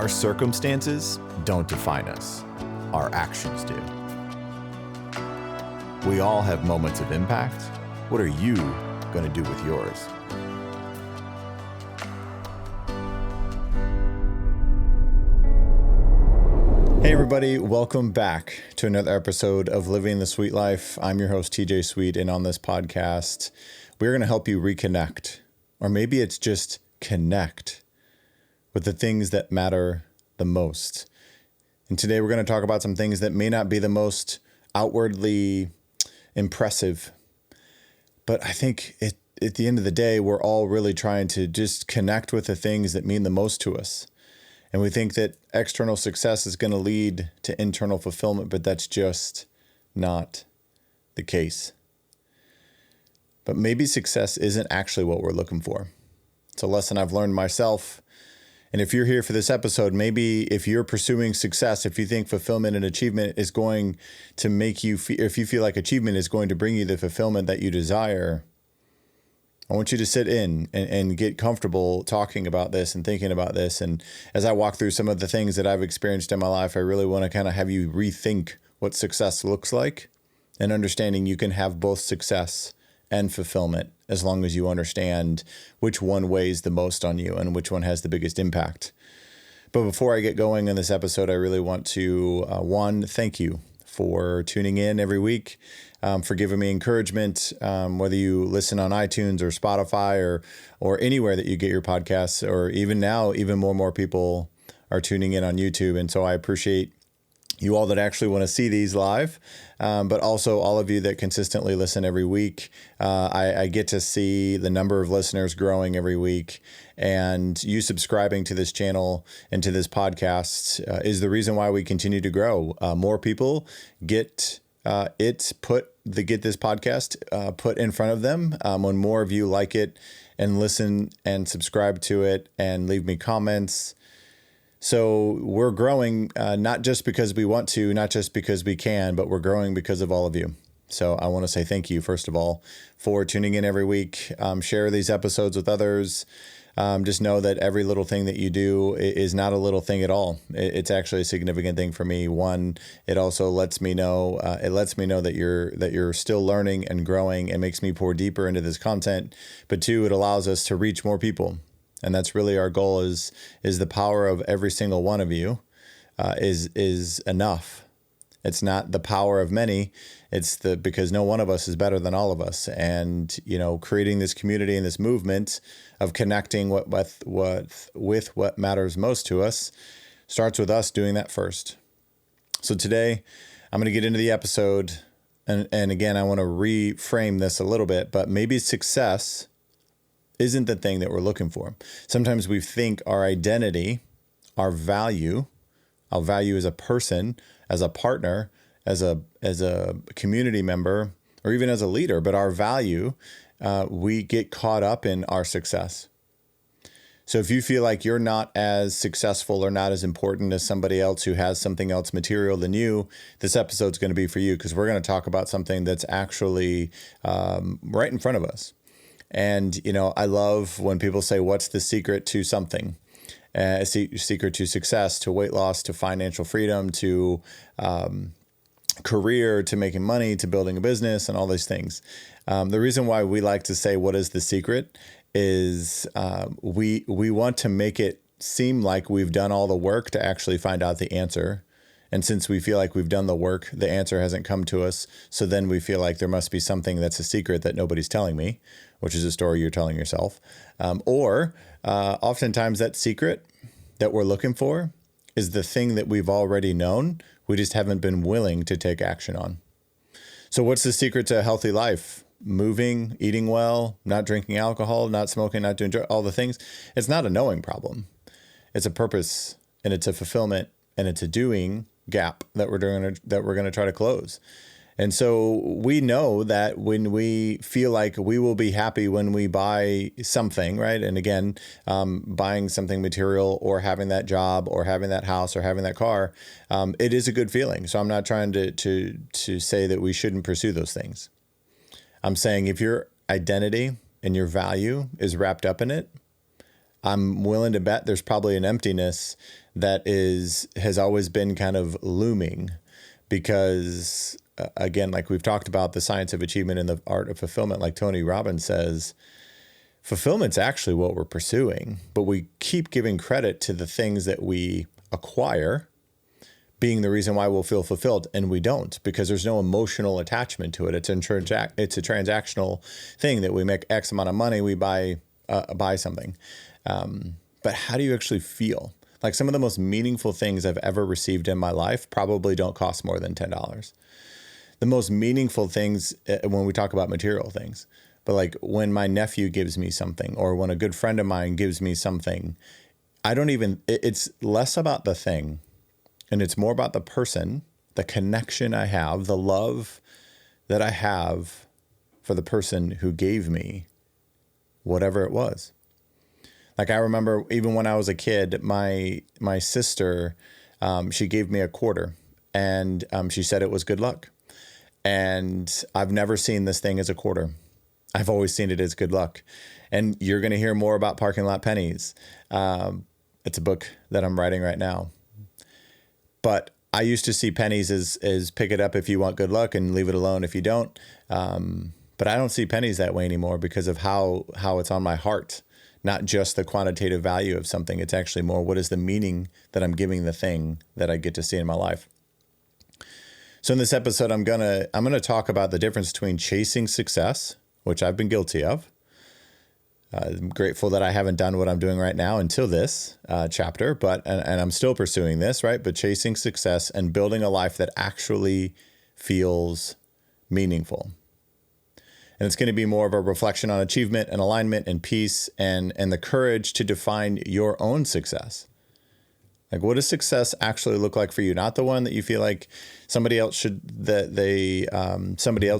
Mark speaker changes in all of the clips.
Speaker 1: Our circumstances don't define us. Our actions do. We all have moments of impact. What are you going to do with yours? Hey everybody, welcome back to another episode of Living the Sweet Life. I'm your host, TJ Sweet, and on this podcast, we're going to help you reconnect, or maybe it's just connect with the things that matter the most. And today we're going to talk about some things that may not be the most outwardly impressive, but I think at the end of the day, we're all really trying to just connect with the things that mean the most to us. And we think that external success is going to lead to internal fulfillment, but that's just not the case. But maybe success isn't actually what we're looking for. It's a lesson I've learned myself. And if you're here for this episode, maybe if you're pursuing success, if you think fulfillment and achievement is going to make you feel, if you feel like achievement is going to bring you the fulfillment that you desire, I want you to sit in and get comfortable talking about this and thinking about this. And as I walk through some of the things that I've experienced in my life, I really want to kind of have you rethink what success looks like and understanding you can have both success and fulfillment as long as you understand which one weighs the most on you and which one has the biggest impact. But before I get going in this episode, I really want to, thank you for tuning in every week, for giving me encouragement, whether you listen on iTunes or Spotify or anywhere that you get your podcasts, or even now, even more people are tuning in on YouTube. And so I appreciate you all that actually want to see these live, but also all of you that consistently listen every week. I get to see the number of listeners growing every week, and you subscribing to this channel and to this podcast is the reason why we continue to grow. More people get this podcast put in front of them. When more of you like it and listen and subscribe to it and leave me comments. So we're growing, not just because we want to, not just because we can, but we're growing because of all of you. So I want to say thank you, first of all, for tuning in every week. Share these episodes with others. Just know that every little thing that you do is not a little thing at all. It's actually a significant thing for me. One, it also lets me know, that you're still learning and growing, and makes me pour deeper into this content. But two, it allows us to reach more people. And that's really our goal is the power of every single one of you is enough. It's not the power of many. It's because no one of us is better than all of us. And, creating this community and this movement of connecting with what matters most to us starts with us doing that first. So today I'm going to get into the episode. And again, I want to reframe this a little bit, but maybe success isn't the thing that we're looking for. Sometimes we think our identity, our value as a person, as a partner, as a community member, or even as a leader, but our value, we get caught up in our success. So if you feel like you're not as successful or not as important as somebody else who has something else material than you, this episode's going to be for you, because we're going to talk about something that's actually right in front of us. And, I love when people say, what's the secret to something? Secret to success, to weight loss, to financial freedom, to career, to making money, to building a business, and all these things. The reason why we like to say, what is the secret, is we want to make it seem like we've done all the work to actually find out the answer. And since we feel like we've done the work, the answer hasn't come to us. So then we feel like there must be something that's a secret that nobody's telling me, which is a story you're telling yourself. Or oftentimes that secret that we're looking for is the thing that we've already known. We just haven't been willing to take action on. So what's the secret to a healthy life? Moving, eating well, not drinking alcohol, not smoking, not doing all the things. It's not a knowing problem. It's a purpose, and it's a fulfillment, and it's a doing gap that we're going to try to close. And so we know that when we feel like we will be happy when we buy something, right? And again, buying something material, or having that job, or having that house, or having that car, it is a good feeling. So I'm not trying to say that we shouldn't pursue those things. I'm saying if your identity and your value is wrapped up in it, I'm willing to bet there's probably an emptiness that has always been kind of looming because, again, like we've talked about the science of achievement and the art of fulfillment, like Tony Robbins says, fulfillment's actually what we're pursuing, but we keep giving credit to the things that we acquire being the reason why we'll feel fulfilled, and we don't, because there's no emotional attachment to it. It's a transactional thing that we make X amount of money, we buy something. But how do you actually feel? Like some of the most meaningful things I've ever received in my life probably don't cost more than $10. The most meaningful things when we talk about material things, but like when my nephew gives me something or when a good friend of mine gives me something, it's less about the thing and it's more about the person, the connection I have, the love that I have for the person who gave me whatever it was. Like I remember even when I was a kid, my sister, she gave me a quarter and she said it was good luck. And I've never seen this thing as a quarter. I've always seen it as good luck. And you're going to hear more about parking lot pennies. It's a book that I'm writing right now. But I used to see pennies as pick it up if you want good luck and leave it alone if you don't. But I don't see pennies that way anymore because of how it's on my heart. Not just the quantitative value of something. It's actually more what is the meaning that I'm giving the thing that I get to see in my life. So in this episode, I'm gonna talk about the difference between chasing success, which I've been guilty of. I'm grateful that I haven't done what I'm doing right now until this chapter, and I'm still pursuing this, right? But chasing success and building a life that actually feels meaningful. And it's going to be more of a reflection on achievement and alignment and peace and the courage to define your own success. Like, what does success actually look like for you? Not the one that you feel like somebody else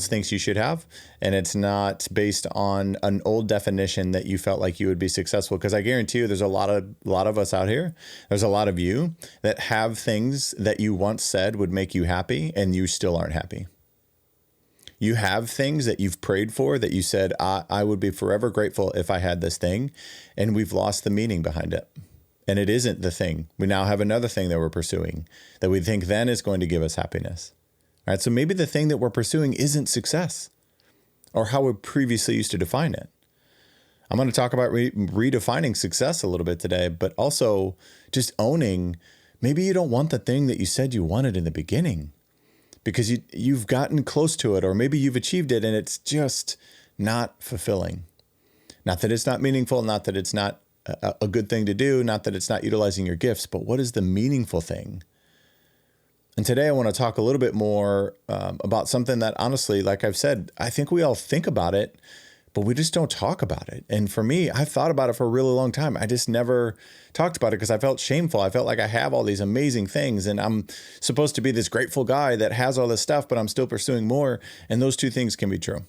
Speaker 1: thinks you should have. And it's not based on an old definition that you felt like you would be successful. Because I guarantee you, there's a lot of us out here. There's a lot of you that have things that you once said would make you happy, and you still aren't happy. You have things that you've prayed for that you said, I would be forever grateful if I had this thing, and we've lost the meaning behind it. And it isn't the thing. We now have another thing that we're pursuing that we think then is going to give us happiness. All right, so maybe the thing that we're pursuing isn't success or how we previously used to define it. I'm going to talk about redefining success a little bit today, but also just owning maybe you don't want the thing that you said you wanted in the beginning. Because you've gotten close to it, or maybe you've achieved it and it's just not fulfilling. Not that it's not meaningful, not that it's not a good thing to do, not that it's not utilizing your gifts, but what is the meaningful thing? And today I want to talk a little bit more about something that honestly, like I've said, I think we all think about it, but we just don't talk about it. And for me, I've thought about it for a really long time. I just never talked about it because I felt shameful. I felt like I have all these amazing things and I'm supposed to be this grateful guy that has all this stuff, but I'm still pursuing more. And those two things can be true.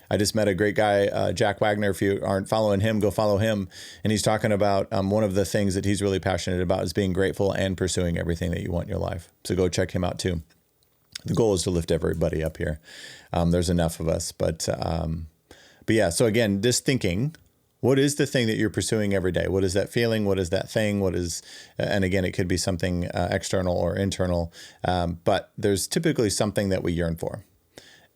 Speaker 1: I just met a great guy, Jack Wagner. If you aren't following him, go follow him. And he's talking about one of the things that he's really passionate about is being grateful and pursuing everything that you want in your life. So go check him out too. The goal is to lift everybody up here. There's enough of us, but yeah, so again, just thinking, what is the thing that you're pursuing every day? What is that feeling? What is that thing? And again, it could be something external or internal, but there's typically something that we yearn for.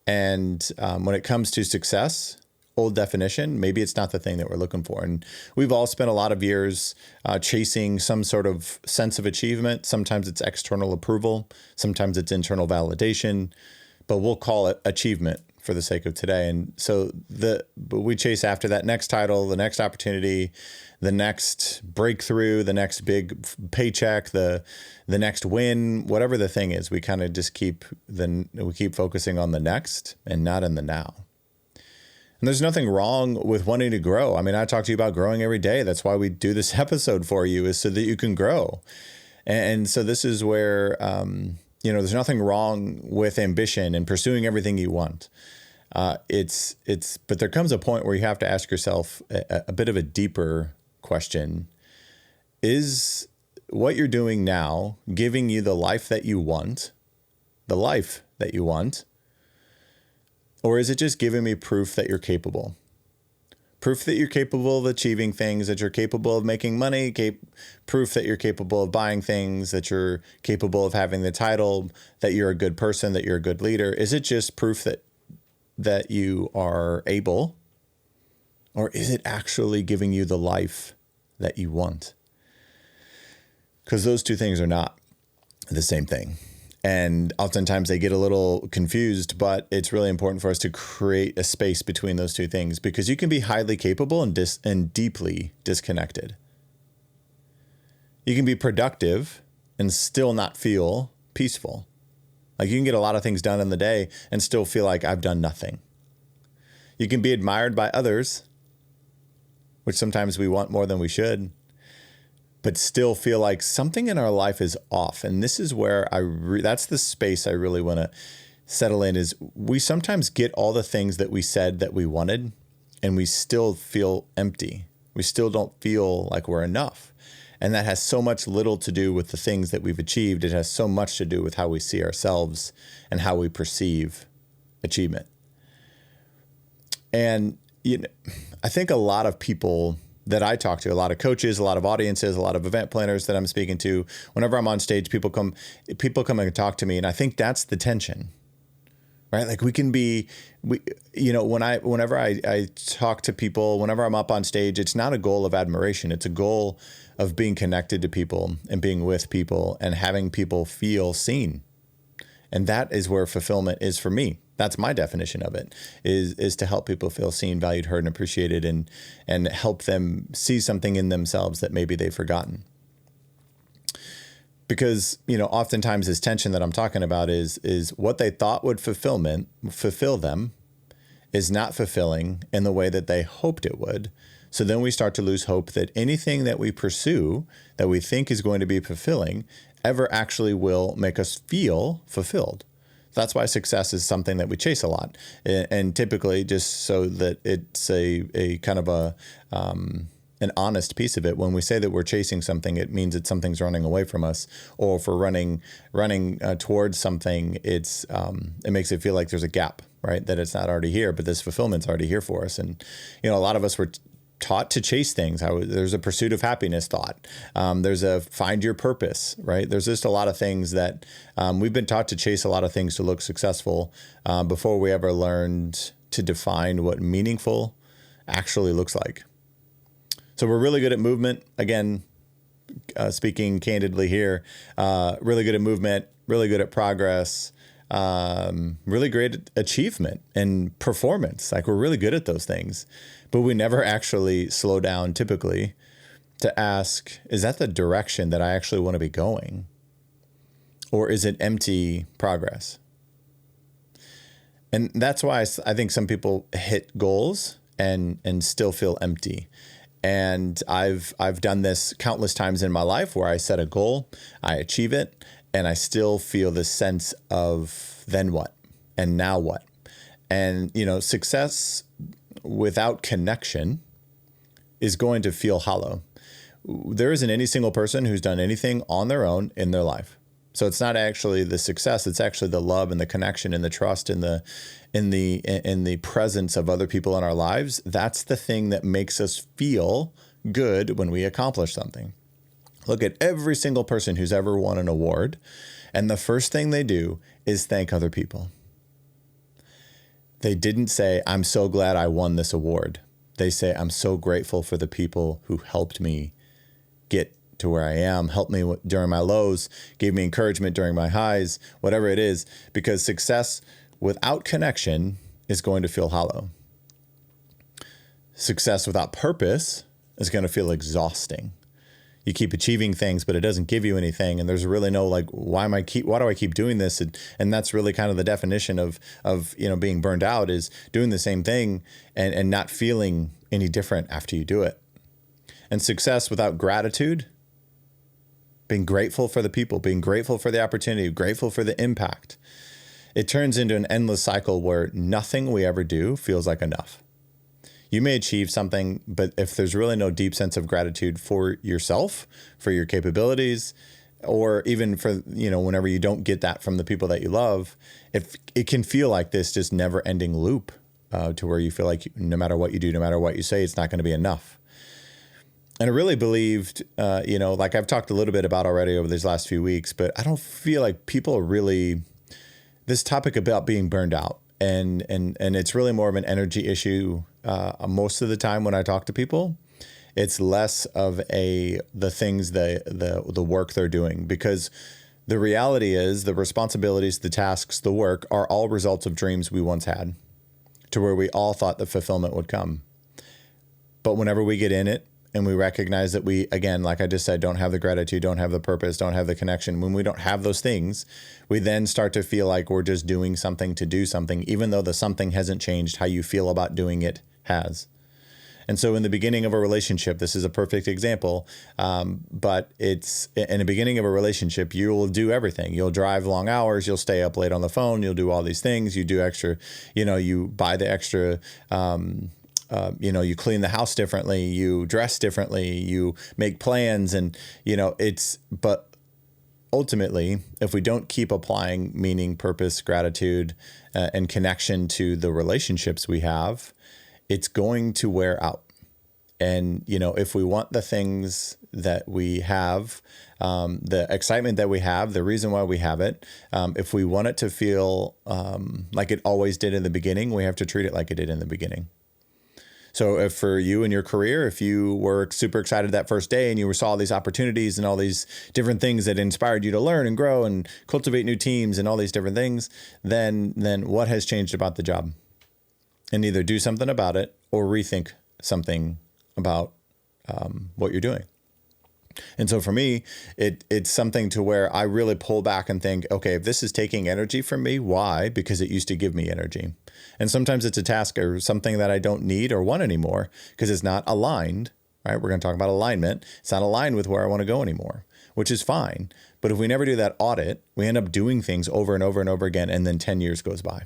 Speaker 1: And when it comes to success, old definition, maybe it's not the thing that we're looking for. And we've all spent a lot of years chasing some sort of sense of achievement. Sometimes it's external approval. Sometimes it's internal validation, but we'll call it achievement for the sake of today. And so but we chase after that next title, the next opportunity, the next breakthrough, the next big paycheck, the next win, whatever the thing is, we kind of just keep focusing on the next and not in the now. And there's nothing wrong with wanting to grow. I mean, I talk to you about growing every day. That's why we do this episode for you, is so that you can grow. And so this is where, there's nothing wrong with ambition and pursuing everything you want. But there comes a point where you have to ask yourself a bit of a deeper question. Is what you're doing now giving you the life that you want? Or is it just giving me proof that you're capable? Proof that you're capable of achieving things, that you're capable of making money, proof that you're capable of buying things, that you're capable of having the title, that you're a good person, that you're a good leader? Is it just proof that you are able, or is it actually giving you the life that you want? Because those two things are not the same thing. And oftentimes they get a little confused, but it's really important for us to create a space between those two things, because you can be highly capable and deeply disconnected. You can be productive and still not feel peaceful. Like, you can get a lot of things done in the day and still feel like I've done nothing. You can be admired by others, which sometimes we want more than we should, but still feel like something in our life is off. And this is where that's the space I really want to settle in, is we sometimes get all the things that we said that we wanted, and we still feel empty. We still don't feel like we're enough. And that has so much little to do with the things that we've achieved. It has so much to do with how we see ourselves and how we perceive achievement. And I think a lot of people that I talk to, a lot of coaches, a lot of audiences, a lot of event planners that I'm speaking to, whenever I'm on stage, people come and talk to me. And I think that's the tension, right? Like, whenever I talk to people, whenever I'm up on stage, it's not a goal of admiration. It's a goal of being connected to people and being with people and having people feel seen. And that is where fulfillment is for me. That's my definition of it, is to help people feel seen, valued, heard, and appreciated, and help them see something in themselves that maybe they've forgotten. Because, oftentimes this tension that I'm talking about is what they thought would fulfill them is not fulfilling in the way that they hoped it would. So then we start to lose hope that anything that we pursue that we think is going to be fulfilling ever actually will make us feel fulfilled. That's why success is something that we chase a lot, and typically, just so that it's a kind of an honest piece of it. When we say that we're chasing something, it means that something's running away from us, or if we're running towards something, it makes it feel like there's a gap, right? That it's not already here, but this fulfillment's already here for us. And a lot of us were taught to chase things. There's a pursuit of happiness thought. There's a find your purpose, right? There's just a lot of things that we've been taught to chase a lot of things to look successful before we ever learned to define what meaningful actually looks like. So we're really good at movement. Again, speaking candidly here, really good at movement, really good at progress, really great at achievement and performance. Like, we're really good at those things, but we never actually slow down typically to ask, is that the direction that I actually want to be going? Or is it empty progress? And that's why I think some people hit goals and still feel empty. And I've done this countless times in my life where I set a goal, I achieve it, and I still feel this sense of then what and now what? And, success without connection is going to feel hollow. There isn't any single person who's done anything on their own in their life. So it's not actually the success, it's actually the love and the connection and the trust and the presence of other people in our lives. That's the thing that makes us feel good when we accomplish something. Look at every single person who's ever won an award, and the first thing they do is thank other people. They didn't say, I'm so glad I won this award. They say, I'm so grateful for the people who helped me get to where I am, helped me during my lows, gave me encouragement during my highs, whatever it is, because success without connection is going to feel hollow. Success without purpose is going to feel exhausting. You keep achieving things, but it doesn't give you anything. And there's really no, why do I keep doing this? And that's really kind of the definition of being burned out, is doing the same thing and not feeling any different after you do it. And success without gratitude, being grateful for the people, being grateful for the opportunity, grateful for the impact. It turns into an endless cycle where nothing we ever do feels like enough. You may achieve something, but if there's really no deep sense of gratitude for yourself, for your capabilities, or even for, whenever you don't get that from the people that you love, it can feel like this just never ending loop to where you feel like no matter what you do, no matter what you say, it's not going to be enough. And I really believed, like I've talked a little bit about already over these last few weeks, but I don't feel like people really, this topic about being burned out, and it's really more of an energy issue. Most of the time when I talk to people, it's less of the things, the work they're doing, because the reality is the responsibilities, the tasks, the work are all results of dreams we once had, to where we all thought the fulfillment would come. But whenever we get in it and we recognize that we, again, like I just said, don't have the gratitude, don't have the purpose, don't have the connection, when we don't have those things, we then start to feel like we're just doing something to do something, even though the something hasn't changed. How you feel about doing it has. And so in the beginning of a relationship, this is a perfect example, but it's in the beginning of a relationship, you'll do everything. You'll drive long hours, you'll stay up late on the phone, you'll do all these things, you do extra, you buy the extra, you clean the house differently, you dress differently, you make plans, and, but ultimately, if we don't keep applying meaning, purpose, gratitude, and connection to the relationships we have, it's going to wear out. And, if we want the things that we have, the excitement that we have, the reason why we have it, if we want it to feel like it always did in the beginning, we have to treat it like it did in the beginning. So if for you in your career, if you were super excited that first day and you saw all these opportunities and all these different things that inspired you to learn and grow and cultivate new teams and all these different things, then what has changed about the job? And either do something about it or rethink something about what you're doing. And so for me, it's something to where I really pull back and think, okay, if this is taking energy from me, why? Because it used to give me energy. And sometimes it's a task or something that I don't need or want anymore because it's not aligned, right? We're going to talk about alignment. It's not aligned with where I want to go anymore, which is fine. But if we never do that audit, we end up doing things over and over and over again, and then 10 years goes by.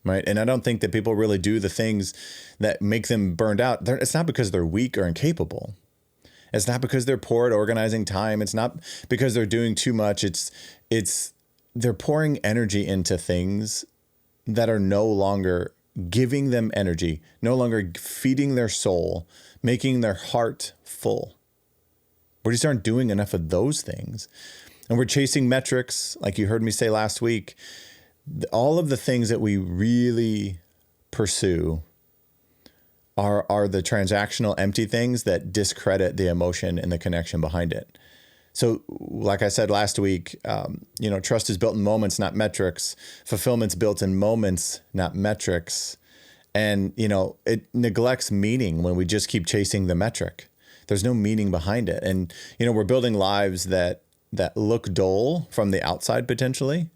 Speaker 1: Right. And I don't think that people really do the things that make them burned out. It's not because they're weak or incapable. It's not because they're poor at organizing time. It's not because they're doing too much. It's they're pouring energy into things that are no longer giving them energy, no longer feeding their soul, making their heart full. We just aren't doing enough of those things. And we're chasing metrics, like you heard me say last week. All of the things that we really pursue are the transactional, empty things that discredit the emotion and the connection behind it. So like I said last week, trust is built in moments, not metrics. Fulfillment's built in moments, not metrics. And, it neglects meaning when we just keep chasing the metric. There's no meaning behind it. And, we're building lives that look dull from the outside potentially.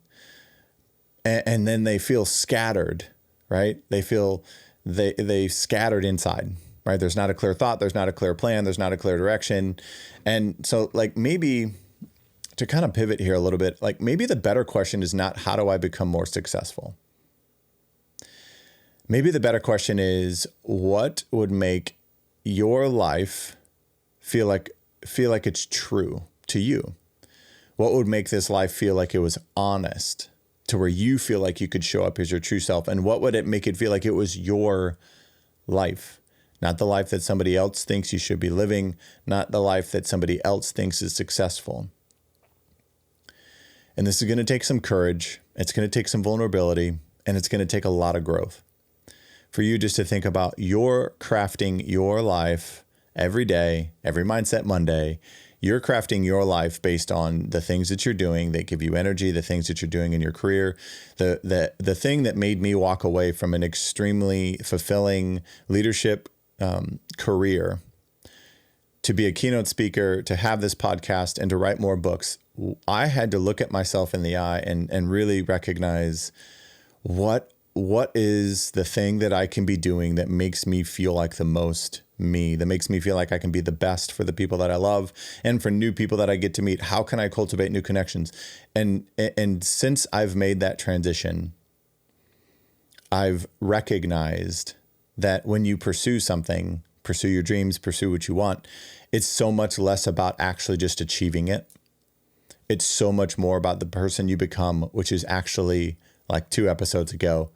Speaker 1: And then they feel scattered, right? They feel they scattered inside, right? There's not a clear thought. There's not a clear plan. There's not a clear direction. And so maybe to kind of pivot here a little bit, maybe the better question is not how do I become more successful? Maybe the better question is what would make your life feel like it's true to you? What would make this life feel like it was honest, to where you feel like you could show up as your true self? And what would it make it feel like it was your life, not the life that somebody else thinks you should be living, not the life that somebody else thinks is successful? And this is going to take some courage. It's going to take some vulnerability, and it's going to take a lot of growth for you just to think about your crafting your life every day, every Mindset Monday. You're crafting your life based on the things that you're doing that give you energy, the things that you're doing in your career. The thing that made me walk away from an extremely fulfilling leadership career to be a keynote speaker, to have this podcast, and to write more books, I had to look at myself in the eye and really recognize what is the thing that I can be doing that makes me feel like the most me, that makes me feel like I can be the best for the people that I love and for new people that I get to meet. How can I cultivate new connections? And since I've made that transition, I've recognized that when you pursue something, pursue your dreams, pursue what you want, it's so much less about actually just achieving it. It's so much more about the person you become, which is actually, like 2 episodes ago,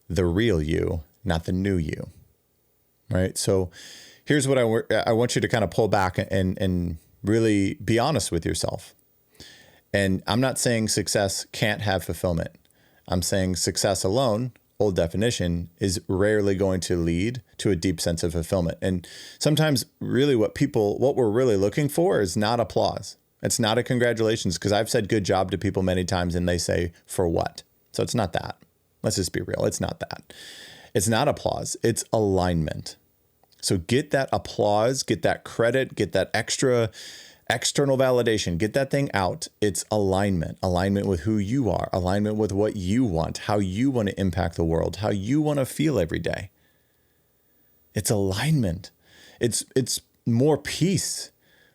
Speaker 1: the real you, not the new you, right? So here's what I want you to kind of pull back and really be honest with yourself. And I'm not saying success can't have fulfillment. I'm saying success alone, old definition, is rarely going to lead to a deep sense of fulfillment. And sometimes really what we're really looking for is not applause. It's not a congratulations, because I've said good job to people many times and they say, for what? So it's not that. Let's just be real. It's not that. It's not applause. It's alignment. So get that applause, get that credit, get that external validation, get that thing out. It's alignment with who you are, alignment with what you want, how you want to impact the world, how you want to feel every day. It's alignment. It's more peace.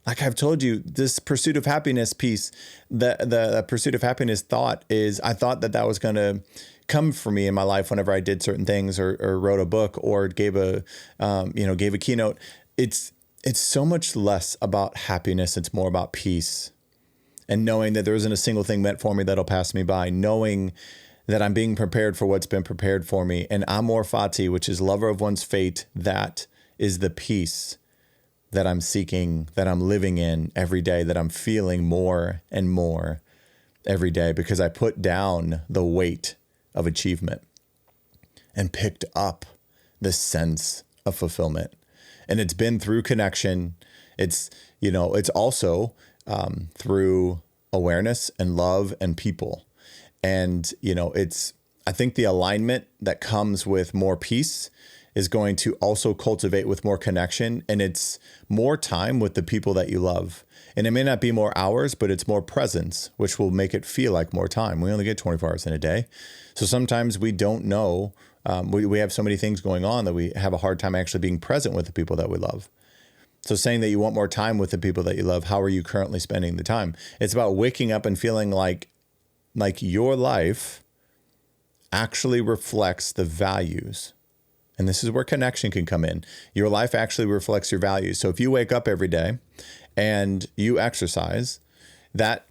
Speaker 1: Like I've told you, this pursuit of happiness piece, the pursuit of happiness I thought that was going to come for me in my life whenever I did certain things or wrote a book or gave a keynote. It's so much less about happiness. It's more about peace and knowing that there isn't a single thing meant for me that'll pass me by, knowing that I'm being prepared for what's been prepared for me. And amor fati, which is lover of one's fate, that is the peace that I'm seeking, that I'm living in every day, that I'm feeling more and more every day, because I put down the weight of achievement and picked up the sense of fulfillment. And it's been through connection. It's also through awareness and love and people. And, I think the alignment that comes with more peace is going to also cultivate with more connection. And it's more time with the people that you love. And it may not be more hours, but it's more presence, which will make it feel like more time. We only get 24 hours in a day. So sometimes we don't know. We have so many things going on that we have a hard time actually being present with the people that we love. So saying that you want more time with the people that you love, how are you currently spending the time? It's about waking up and feeling like your life actually reflects the values. And this is where connection can come in. Your life actually reflects your values. So if you wake up every day and you exercise, that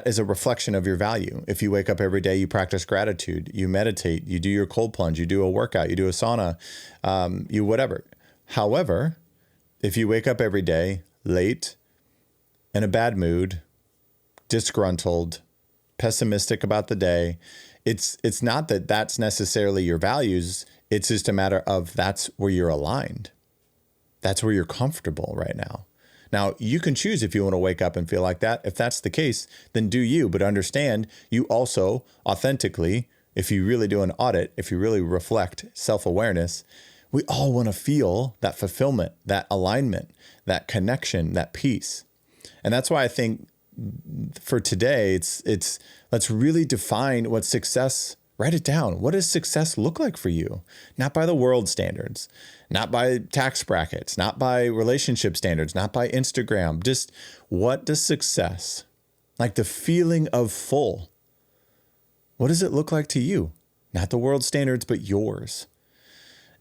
Speaker 1: is a reflection of your value. If you wake up every day, you practice gratitude, you meditate, you do your cold plunge, you do a workout, you do a sauna, you whatever. However, if you wake up every day late, in a bad mood, disgruntled, pessimistic about the day, it's not that that's necessarily your values. It's just a matter of that's where you're aligned. That's where you're comfortable right now. Now, you can choose if you want to wake up and feel like that. If that's the case, then do you. But understand, you also authentically, if you really do an audit, if you really reflect self-awareness, we all want to feel that fulfillment, that alignment, that connection, that peace. And that's why I think for today, it's let's really define what success. Write it down. What does success look like for you? Not by the world standards, not by tax brackets, not by relationship standards, not by Instagram. Just what does success, like the feeling of full, what does it look like to you? Not the world standards, but yours.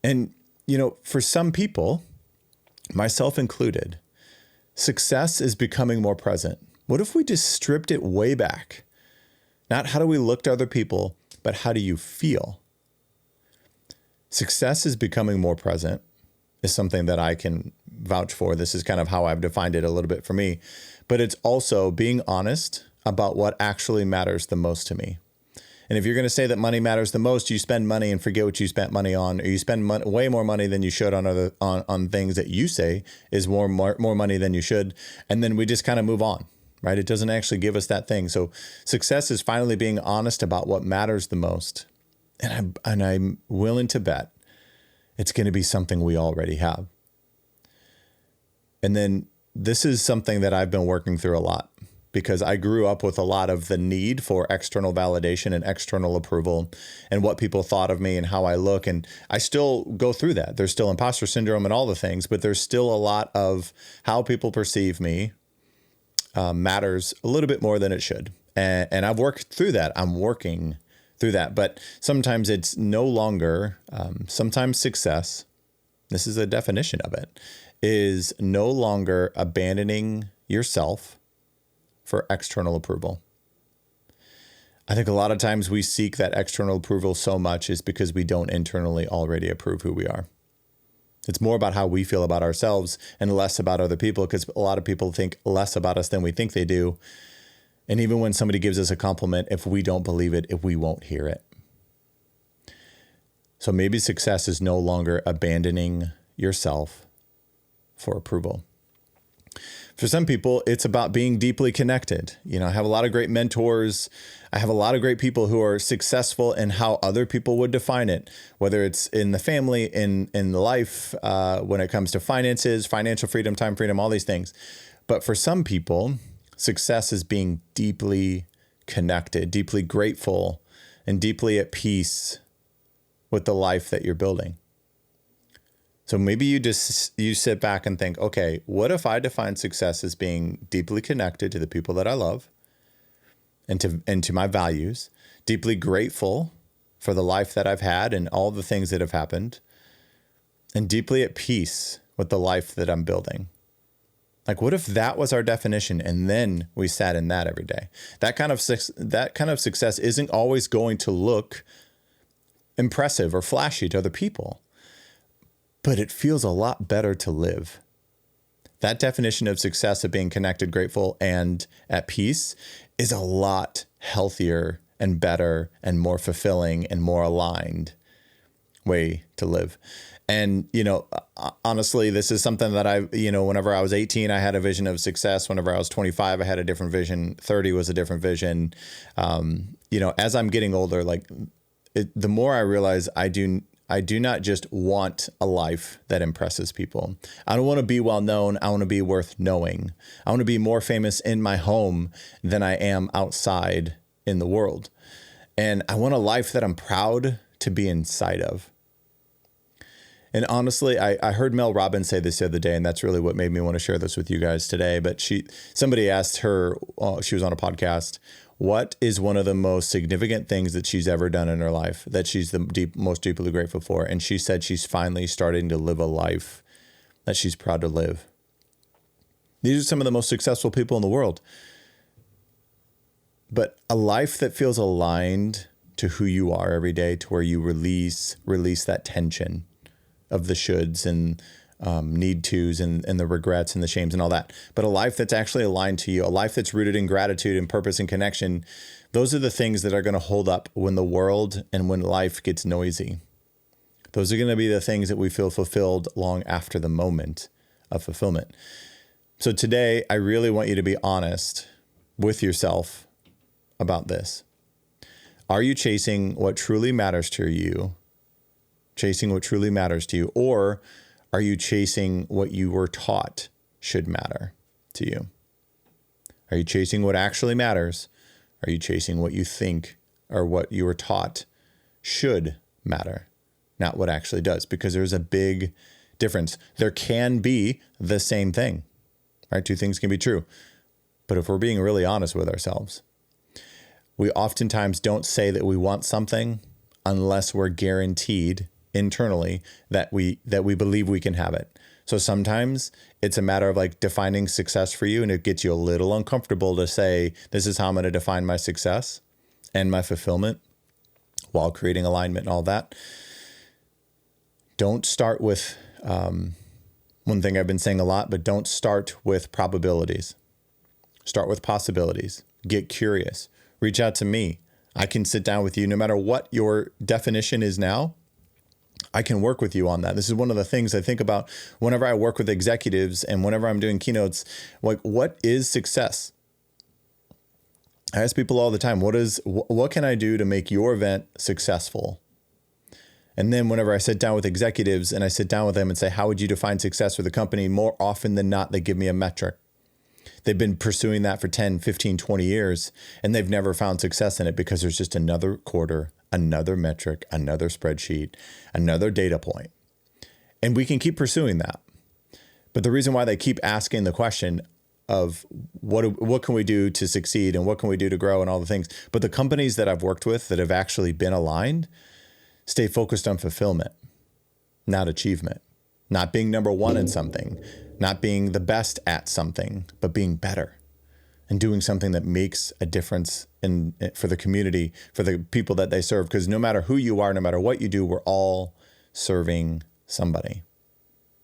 Speaker 1: And, for some people, myself included, success is becoming more present. What if we just stripped it way back? Not how do we look to other people, but how do you feel? Success is becoming more present is something that I can vouch for. This is kind of how I've defined it a little bit for me, but it's also being honest about what actually matters the most to me. And if you're going to say that money matters the most, you spend money and forget what you spent money on, or you spend way more money than you should on things that you say is more money than you should. And then we just kind of move on. Right? It doesn't actually give us that thing. So success is finally being honest about what matters the most. And I'm willing to bet it's going to be something we already have. And then this is something that I've been working through a lot, because I grew up with a lot of the need for external validation and external approval and what people thought of me and how I look. And I still go through that. There's still imposter syndrome and all the things, but there's still a lot of how people perceive me matters a little bit more than it should. And I've worked through that. I'm working through that. But sometimes it's no longer, sometimes success, this is a definition of it, is no longer abandoning yourself for external approval. I think a lot of times we seek that external approval so much is because we don't internally already approve who we are. It's more about how we feel about ourselves and less about other people, because a lot of people think less about us than we think they do. And even when somebody gives us a compliment, if we don't believe it, if we won't hear it. So maybe success is no longer abandoning yourself for approval. For some people, it's about being deeply connected. I have a lot of great mentors. I have a lot of great people who are successful in how other people would define it, whether it's in the family, in the life, when it comes to finances, financial freedom, time freedom, all these things. But for some people, success is being deeply connected, deeply grateful, and deeply at peace with the life that you're building. So maybe you sit back and think, okay, what if I define success as being deeply connected to the people that I love and to my values, deeply grateful for the life that I've had and all the things that have happened, and deeply at peace with the life that I'm building? Like, what if that was our definition and then we sat in that every day? That kind of success isn't always going to look impressive or flashy to other people, but it feels a lot better to live. That definition of success, of being connected, grateful, and at peace, is a lot healthier and better and more fulfilling and more aligned way to live. And, honestly, this is something that whenever I was 18, I had a vision of success. Whenever I was 25, I had a different vision. 30 was a different vision. As I'm getting older, the more I realize I do not just want a life that impresses people. I don't want to be well known. I want to be worth knowing. I want to be more famous in my home than I am outside in the world. And I want a life that I'm proud to be inside of. And honestly, I heard Mel Robbins say this the other day, and that's really what made me want to share this with you guys today. But somebody asked her, she was on a podcast, what is one of the most significant things that she's ever done in her life that she's most deeply grateful for? And she said she's finally starting to live a life that she's proud to live. These are some of the most successful people in the world. But a life that feels aligned to who you are every day, to where you release that tension of the shoulds and need tos and the regrets and the shames and all that. But a life that's actually aligned to you, a life that's rooted in gratitude and purpose and connection. Those are the things that are going to hold up when the world and when life gets noisy. Those are going to be the things that we feel fulfilled long after the moment of fulfillment. So today, I really want you to be honest with yourself about this. Are you chasing what truly matters to you? Chasing what truly matters to you? Or are you chasing what you were taught should matter to you? Are you chasing what actually matters? Are you chasing what you think or what you were taught should matter, not what actually does? Because there's a big difference. There can be the same thing, right? Two things can be true. But if we're being really honest with ourselves, we oftentimes don't say that we want something unless we're guaranteed internally that we believe we can have it. So sometimes it's a matter of defining success for you, and it gets you a little uncomfortable to say, this is how I'm going to define my success and my fulfillment while creating alignment and all that. Don't start with one thing I've been saying a lot, but don't start with probabilities. Start with possibilities. Get curious. Reach out to me. I can sit down with you no matter what your definition is now. I can work with you on that. This is one of the things I think about whenever I work with executives and whenever I'm doing keynotes, what is success? I ask people all the time, what can I do to make your event successful? And then whenever I sit down with executives and I sit down with them and say, how would you define success for the company? More often than not, they give me a metric. They've been pursuing that for 10, 15, 20 years, and they've never found success in it because there's just another quarter, another metric, another spreadsheet, another data point. And we can keep pursuing that. But the reason why they keep asking the question of what can we do to succeed and what can we do to grow and all the things. But the companies that I've worked with that have actually been aligned stay focused on fulfillment, not achievement, not being number one in something, not being the best at something, but being better and doing something that makes a difference for the community, for the people that they serve. Because no matter who you are, no matter what you do, we're all serving somebody.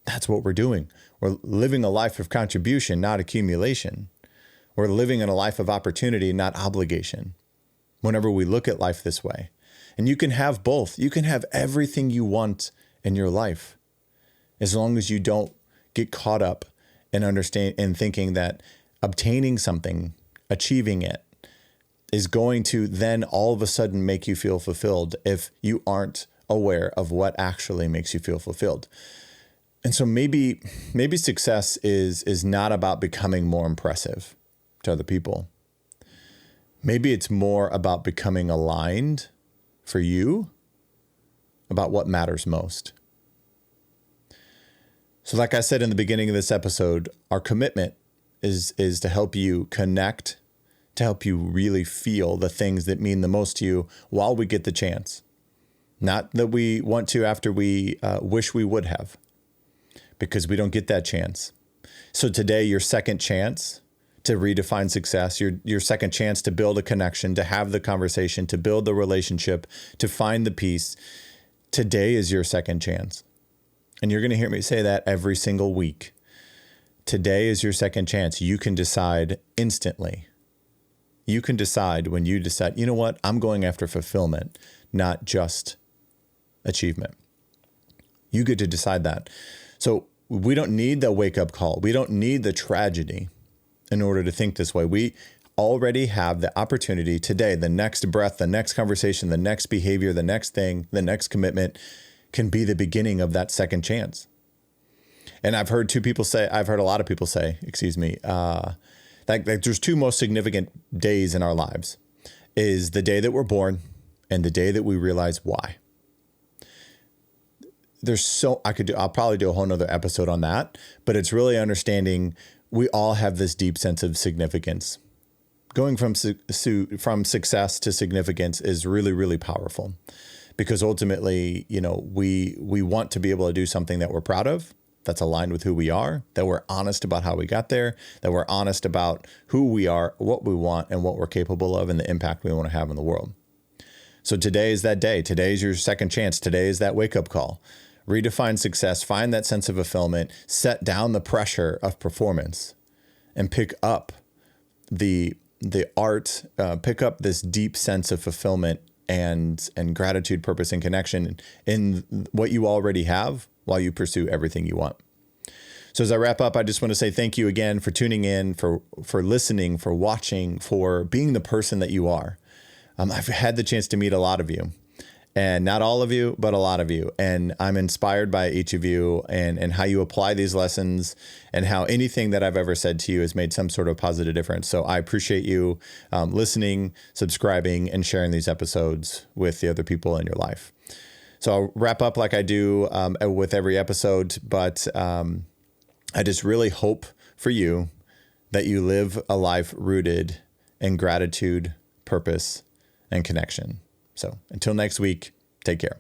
Speaker 1: That's what we're doing. We're living a life of contribution, not accumulation. We're living in a life of opportunity, not obligation. Whenever we look at life this way. And you can have both. You can have everything you want in your life, as long as you don't get caught up and thinking that obtaining something, achieving it, is going to then all of a sudden make you feel fulfilled if you aren't aware of what actually makes you feel fulfilled. And so maybe success is not about becoming more impressive to other people. Maybe it's more about becoming aligned for you about what matters most. So like I said in the beginning of this episode, our commitment is to help you connect, to help you really feel the things that mean the most to you while we get the chance. Not that we want to after we wish we would have, because we don't get that chance. So today, your second chance to redefine success, your second chance to build a connection, to have the conversation, to build the relationship, to find the peace. Today is your second chance. And you're going to hear me say that every single week. Today is your second chance. You can decide instantly. You can decide when you decide, you know what, I'm going after fulfillment, not just achievement. You get to decide that. So we don't need the wake-up call. We don't need the tragedy in order to think this way. We already have the opportunity today, the next breath, the next conversation, the next behavior, the next thing, the next commitment can be the beginning of that second chance. And I've heard a lot of people say, like there's two most significant days in our lives, is the day that we're born and the day that we realize why. I'll probably do a whole nother episode on that, but it's really understanding we all have this deep sense of significance. Going from success to significance is really, really powerful, because ultimately, we want to be able to do something that we're proud of, that's aligned with who we are, that we're honest about how we got there, that we're honest about who we are, what we want, and what we're capable of, and the impact we want to have in the world. So today is that day. Today is your second chance. Today is that wake-up call. Redefine success, find that sense of fulfillment, set down the pressure of performance, and pick up the art, pick up this deep sense of fulfillment and gratitude, purpose, and connection in what you already have while you pursue everything you want. So as I wrap up, I just want to say thank you again for tuning in, for listening, for watching, for being the person that you are. I've had the chance to meet a lot of you. And not all of you, but a lot of you. And I'm inspired by each of you and how you apply these lessons and how anything that I've ever said to you has made some sort of positive difference. So I appreciate you listening, subscribing, and sharing these episodes with the other people in your life. So I'll wrap up like I do with every episode, but I just really hope for you that you live a life rooted in gratitude, purpose, and connection. So until next week, take care.